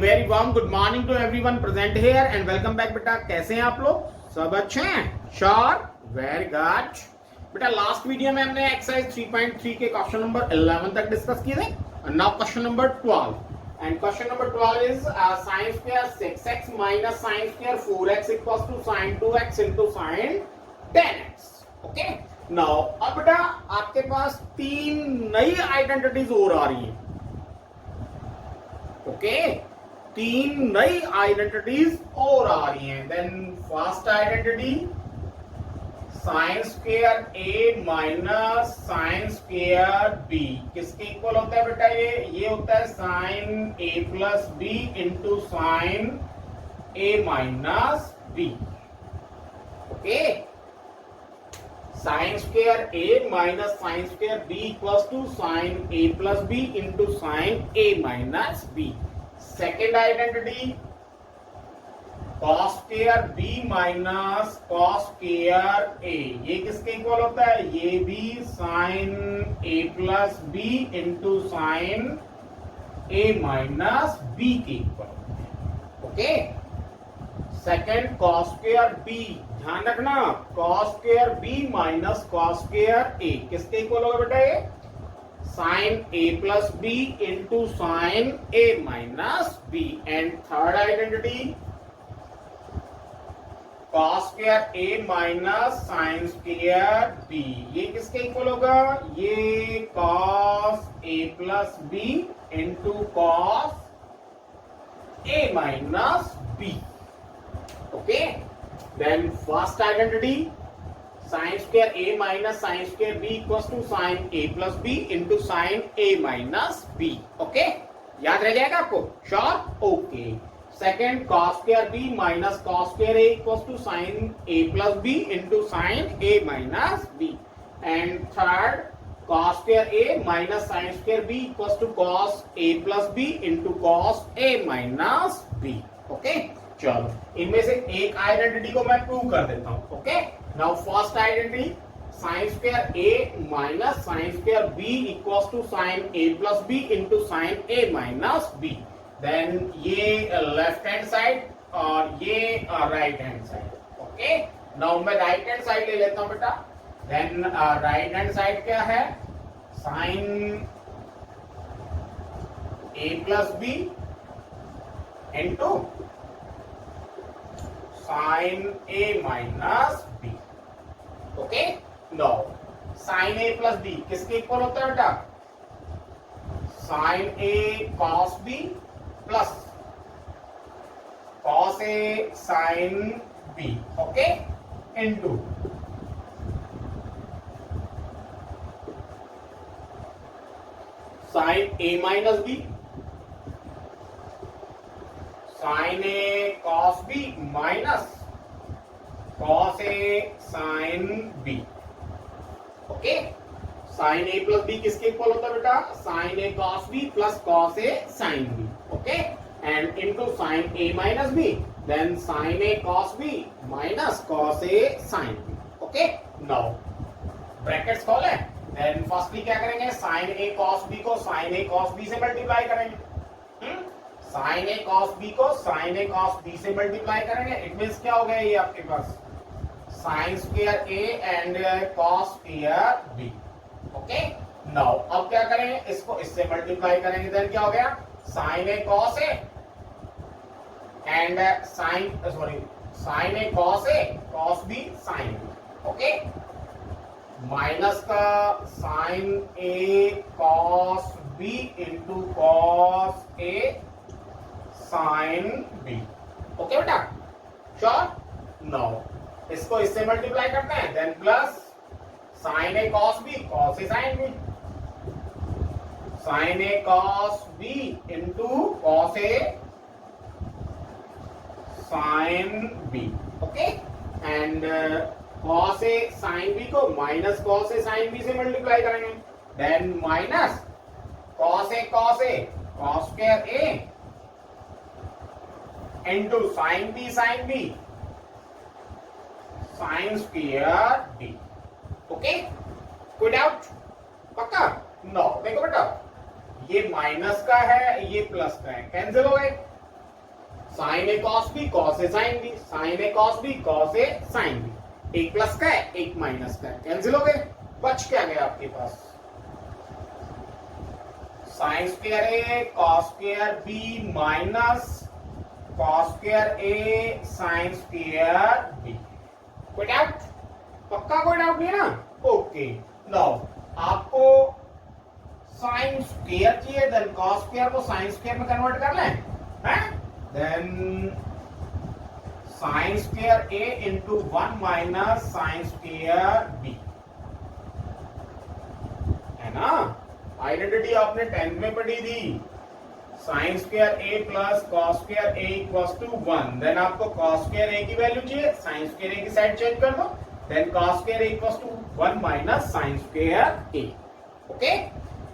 Very warm good morning to everyone present here and welcome back. बेटा कैसे हैं आप लोग? सब अच्छे हैं? Sure, very good. बेटा लास्ट वीडियो में हमने एक्सरसाइज 3.3 के क्वेश्चन नंबर 11 तक डिस्कस किए थे। Now question number 12 and question number 12 is sin square 6x minus sin square 4x equals to sin 2x into sin 10x। Okay, now अब बेटा आपके पास तीन नई आइडेंटिटीज और आ रही हैं। ओके, तीन नई आइडेंटिटीज और आ रही हैं। Then first identity sine square a minus sine square b किसके इक्वल होता है बेटा? ये होता है sine a plus B into sine a minus B. Okay, sine square a minus sine square b equals to sine a plus B into sine a minus B. Second identity cos square b minus cos square a, ये किसके equal होता है? ये भी sine a plus B into sine a minus B के equal होता है। Okay, second cos square b, ध्यान रखना, cos square b minus cos square a किसके इक्वल होगा बेटा? ये sine a plus B into sine a minus B. And third identity cos square a minus sine square b, ये किसके equal होगा? ये cos a plus B into cos a minus b। Okay, then first identity sine square a minus sine square b equals to sine a plus b into sine a minus b। Okay, याद रह जाएगा आपको? Sure? Okay, second cos square b minus cos square a equals to sine a plus b into sine a minus b। And third cos square a minus sine square b equals to cos a plus b into cos a minus b। Okay, चलो इनमें से एक identity को मैं prove कर देता हूं। Okay, now first identity sine square a minus sine square b equals to sine a plus b into sine a minus b। Then ये लेफ्ट हैंड साइड और ये right hand side. Okay, now मैं right hand side ले लेता हूं बेटा। Then right hand side क्या है? Sine a plus B into sine a minus b। Okay, now sine a plus b किसके इक्वल होता है बेटा? Sine a cos b plus cos a sine b। Okay, into sine a minus b sine a cos b minus cos a sine b। Okay, sine a plus b किसके equal होता है बेटा? Sine a cos b plus cos a sine b। Okay, and into sine a minus b, then sine a cos b minus cos a sine b। Okay, now brackets खोलें। Then firstly क्या करेंगे? Sine a cos b को sine a cos b से multiply करेंगे। Sine a cos b को sine a cos b से multiply करेंगे। It means क्या हो गया? ये आपके पास sine square a and cos square b। Okay, now अब क्या करेंगे? इसको इससे मल्टीप्लाई करेंगे। देन क्या हो गया? Sine a cos a and sine a cos a cos b sine b। Okay, minus का sine a cos b into cos a sine b। Okay बेटा, श्योर? नाउ इसको इससे मल्टीप्लाई करते हैं। Then plus sine a cos b cos a sine b, sine a cos b into cos a sine b। Okay, and cos a sine b को minus cos a sine b से multiply करेंगे। Then minus cos a cos square a into sine b sine square b। Okay, कोई doubt? पक्का? No, देखो बेटा ये minus का है, ये प्लस का है, कैंसिल हो गए। Sign A cos B, cos A sine B, sine A cos B, cos A sine B. एक प्लस का है, एक माइनस का है, कैंसिल हो गए। बच क्या गया आपके पास? Sine square A cos square B minus cos square A sine square B. कोई डाउट? पक्का कोई डाउट नहीं है ना? ओके, नाउ आपको साइन स्क्वायर चाहिए, देन कॉस स्क्वायर को साइन स्क्वायर में कन्वर्ट कर लें, हैं? Then sine square A into 1 minus sine square B, है ना? आइडेंटिटी आपने 10th में पढ़ी थी, sine square A plus cos square A equals to 1। Then आपको कॉस स्क्वायर ए की वैल्यू चाहिए, साइन स्क्वायर ए की साइड चेंज कर दो, then cos square A equals to 1 minus sine square a. Okay,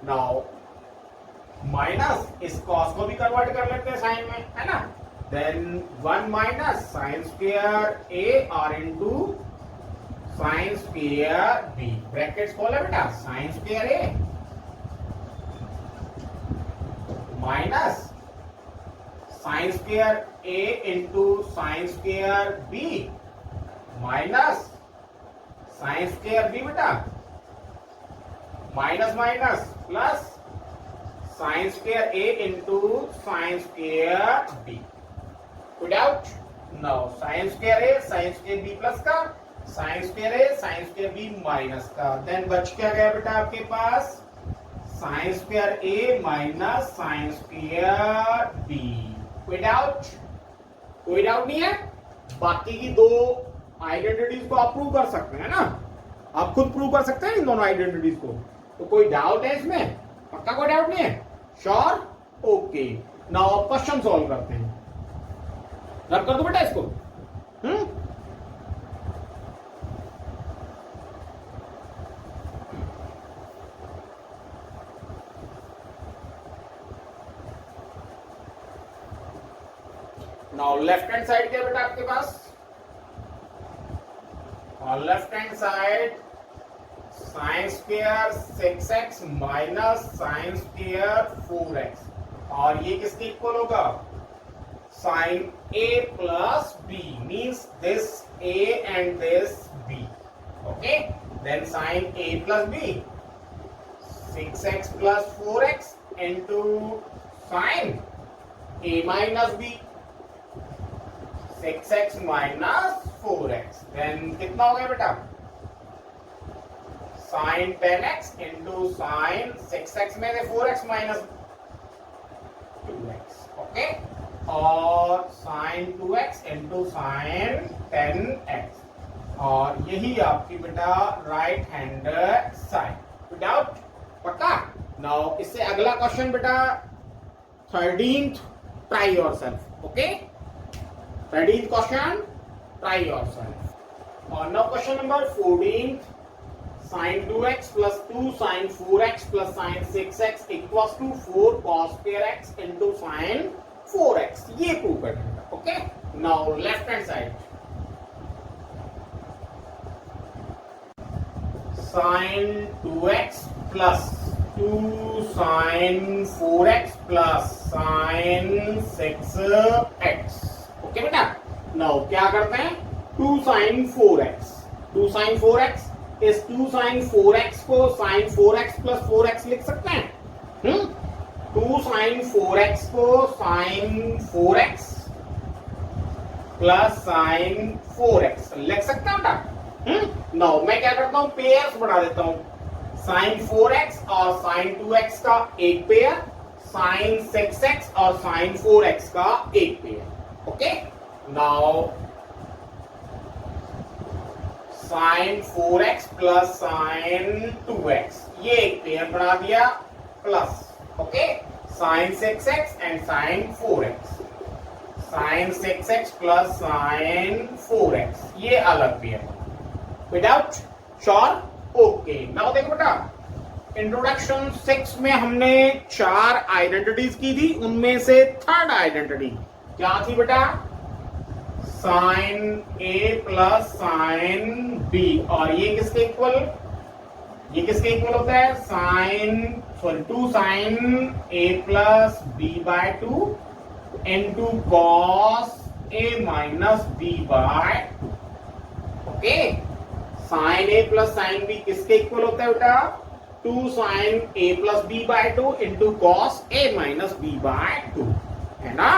now minus इस कॉस को भी convert कर लेते हैं साइन में, है ना? Then 1 minus sine square A आर into sine square B. Brackets खोले बेटा, sine square A minus sine square A into sine square B minus sine square B बेटा, minus minus plus sine square A into sine square B. कोई doubt? No, sine square A sine square B plus का, sine square A sine square B minus का। Then बच क्या गया बेटा आपके पास? Sine square A minus sine square B. कोई डाउट? कोई डाउट नहीं है? बाकी की दो आइडेंटिटीज को आप प्रूव कर सकते हैं ना, आप खुद प्रूव कर सकते हैं इन दोनों आइडेंटिटीज को। तो कोई डाउट है इसमें? पक्का कोई डाउट नहीं है? Sure? Okay, now question solve करते हैं। रब कर दो बेटा इसको। नाउ लेफ्ट हैंड साइड क्या बेटा आपके पास? और left hand side sine square 6x minus sine square 4x, और ये किसके इक्वल होगा? Sine a plus b, means this a and this b। Okay, then sine a plus b 6x plus 4x into sine a minus b 6x minus 4x। देन कितना हो गया बेटा? Sign 10x into sine 6x में से 4x minus 2x। Okay, और sine 2x into sine 10x, और यही आपकी बेटा राइट हैंड साइड। डाउट? पक्का? नाउ इससे अगला क्वेश्चन बेटा 13th, try yourself. Okay, 13th question, try yourself. और now question number 14th, sin 2x plus 2 sin 4x plus sin 6x equals to 4 cos square x into sin 4x। ये prove करना। Okay, now left hand side, sin 2x plus 2 sin 4x plus sin 6x। Okay बेटा, now क्या करते हैं? 2 sin 4x, 2 sin 4x, इस 2 sin 4x को sin 4x plus 4x लिख सकते हैं। 2 sin 4x को sin 4x plus sin 4x लिख सकते हैं बेटा। नाउ मैं क्या करता हूं? पेयर्स बना देता हूं, sin 4x और sin 2x का एक पेयर, sin 6x और sin 4x का एक pair. Okay, now sine 4x plus sine 2x, ये एक पेयर बना दिया, plus okay sine 6x and sine 4x, sine 6x plus sine 4x, ये अलग pair without sure. Okay, now देखो बेटा, इंट्रोडक्शन 6 में हमने 4 आइडेंटिटीज की थी, उनमें से थर्ड आइडेंटिटी क्या थी बेटा? साइन ए प्लस साइन बी, और ये किसके इक्वल? ये किसके इक्वल होता है? Sine 2 sine A plus B by 2 into cos a minus b by 2. Okay, sine A plus sine B किसके इक्वल होता है बेटा? 2 sine A plus B by 2 into cos A minus B by 2, है ना।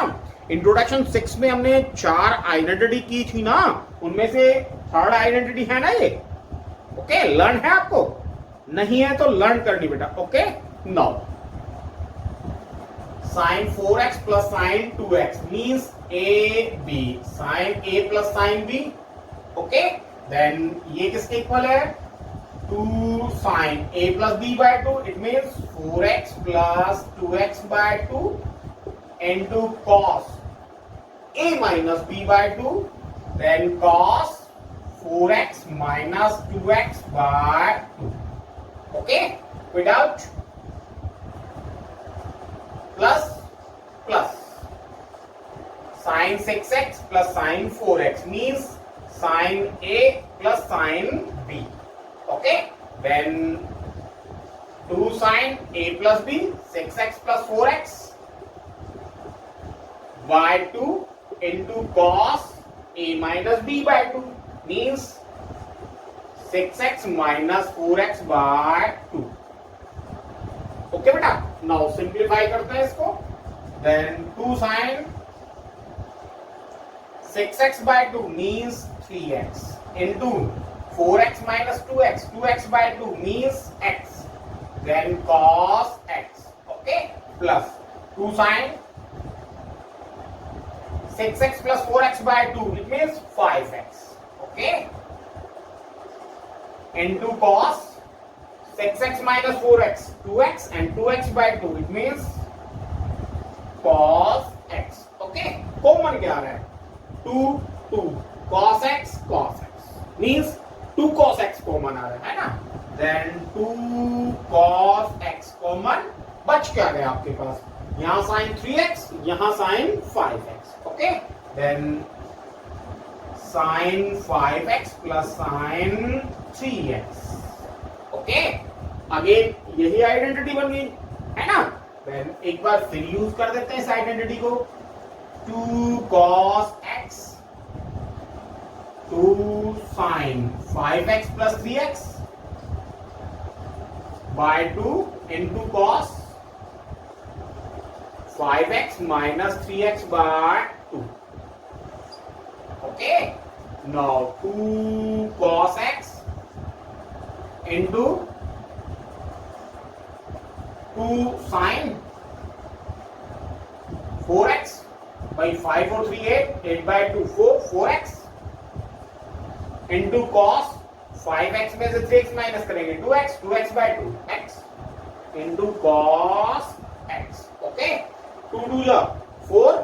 Introduction 6 में हमने 4 identity की थी ना, उनमें से थर्ड आइडेंटिटी है ना ये। ओके, लर्न है आपको? नहीं है तो लर्न करनी बेटा। Okay, now sine 4x plus sine 2x means a b, sine A plus sine b. Okay, then ये किसके इक्वल है? 2 sine a plus b by 2, it means 4x plus 2x by 2 into cos a minus b by 2, then cos 4x minus 2x by 2। Okay, without plus plus sine 6x plus sine 4x means sin A plus sin B. Okay, then 2 sin A plus B, 6x plus 4x by 2 into cos A minus B by 2 means 6x minus 4x by 2. Okay बेटा, now simplify करते हैं इसको। Then 2 sin 6x by 2 means 3x into 4x minus 2x, 2x by 2 means x, then cos x, okay, plus 2 sin 6x plus 4x by 2, it means 5x, okay, into cos 6x minus 4x, 2x and 2x by 2, it means cos x, okay, common क्या आ रहा है? 2 cos x means 2 cos x common आ रहा है ना, then 2 cos x common बच क्या गया आपके पास? यहां sin 3x, यहां sin 5x, okay, then sin 5x plus sin 3x, okay, again यही आइडेंटिटी बन गई, है ना। then एक बार फिर यूज कर देते हैं इस आइडेंटिटी को। 2 cos x 2 sin 5x plus 3x by 2 into cos 5x minus 3x by 2. Okay, now 2 cos x into 2 sin 4x by 5 or 3 8 by 2 4x into cos 5x में से 3x माइनस करेंगे 2x by 2 x into cos x, okay, 2 2 4,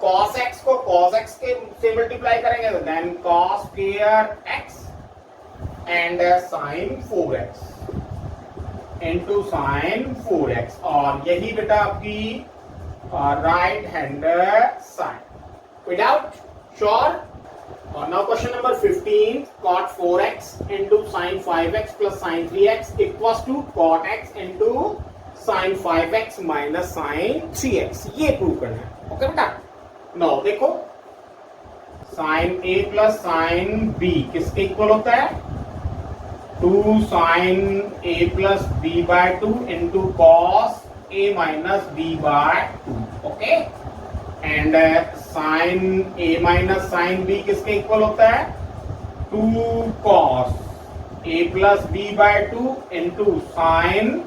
cos x को cos x के से multiply करेंगे तो then cos square x and sin 4x into sin 4x, और यही बेटा आपकी right hand side. Without sure. और now question number 15, cot 4x into sin 5x plus sin 3x equals to cot x into sin 5x minus sin 3x, ये prove करना है। Okay बेटा, now देखो sin a plus sin b किसके equal होता है? 2 sin a plus b by 2 into cos a minus b by 2, okay, and sin a minus sin b किसके equal होता है? 2 cos a plus b by 2 into sin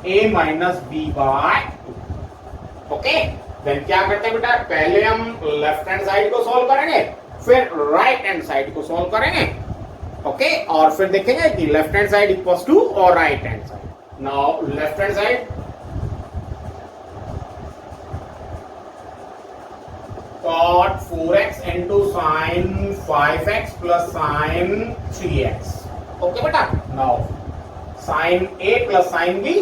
a minus b by 2, okay, then क्या करते हैं बेटा? पहले हम left hand side को सॉल्व करेंगे, फिर राइट हैंड साइड को सॉल्व करेंगे, ओके, और फिर देखेंगे कि left hand side equals to और right hand side. Now left hand side cot 4x into sin 5x plus sin 3x, okay बेटा। Now sin a plus sin b,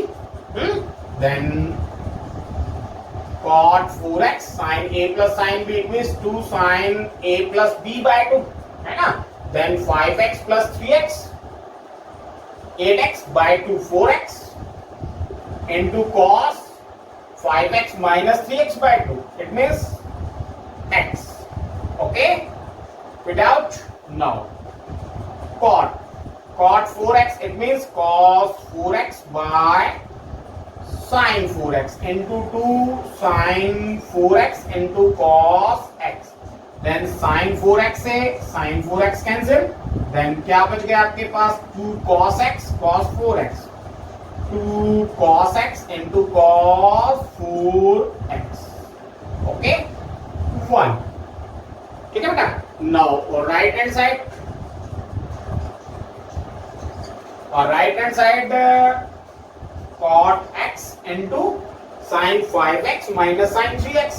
then cot 4x sin a plus sin b means 2 sin a plus b by 2, है ना, then 5x plus 3x 8x by 2 4x into cos 5x minus 3x by 2. It means x. Okay? Without now. Cot 4x, it means cos 4x by sin 4x into 2 sin 4x into cos x. Then sin 4x से sin 4x cancel, then क्या बच गया आपके पास 2 cos x cos 4x, 2 cos x into cos 4x. Okay, 1. ठीक है बेटा. Now right hand side, और right hand side cot x into sin 5x minus sin 3x.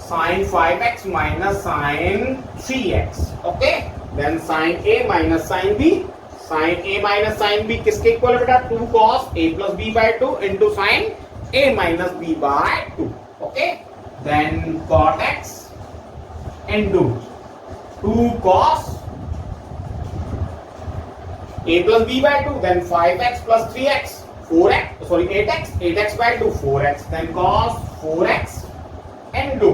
Sin 5x minus sin 3x. Okay, then sin a minus sin b. Sin a minus sin b किसके equal है बेटा? 2 cos a plus b by 2 into sin a minus b by 2. Okay, then cot x into 2 cos a plus b by 2, then 5x plus 3x, 4x, sorry 8x by 2, 4x, then cos 4x into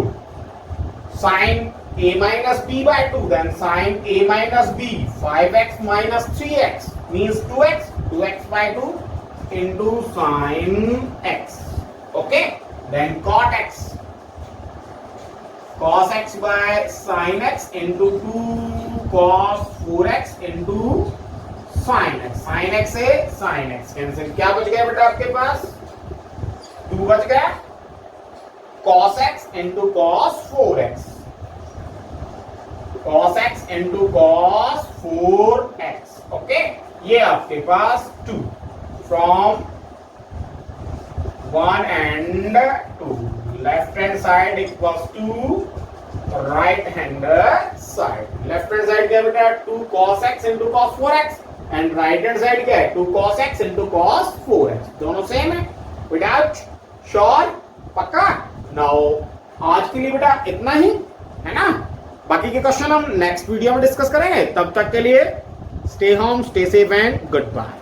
sin a minus b by 2, then sin a minus b, 5x minus 3x means 2x by 2 into sin x. Okay, then cot x, cos x by sin x into 2 cos 4x into sin x. Sin x से sin x cancel, क्या बच गया बेटा आपके पास? 2 बच गया, cos x into cos 4x, cos x into cos 4x. Okay, ये आपके पास 2 from 1 and 2. Left hand side equals to right hand side. Left hand side क्या बेटा? 2 cos x into cos 4x and right hand side क्या है? 2 cos x into cos 4x. दोनों same है. Without sure, पक्का. Now आज के लिए बेटा इतना ही है ना. बाकी के क्वेश्चन हम नेक्स्ट वीडियो में डिस्कस करेंगे. तब तक के लिए stay home, stay safe and good bye.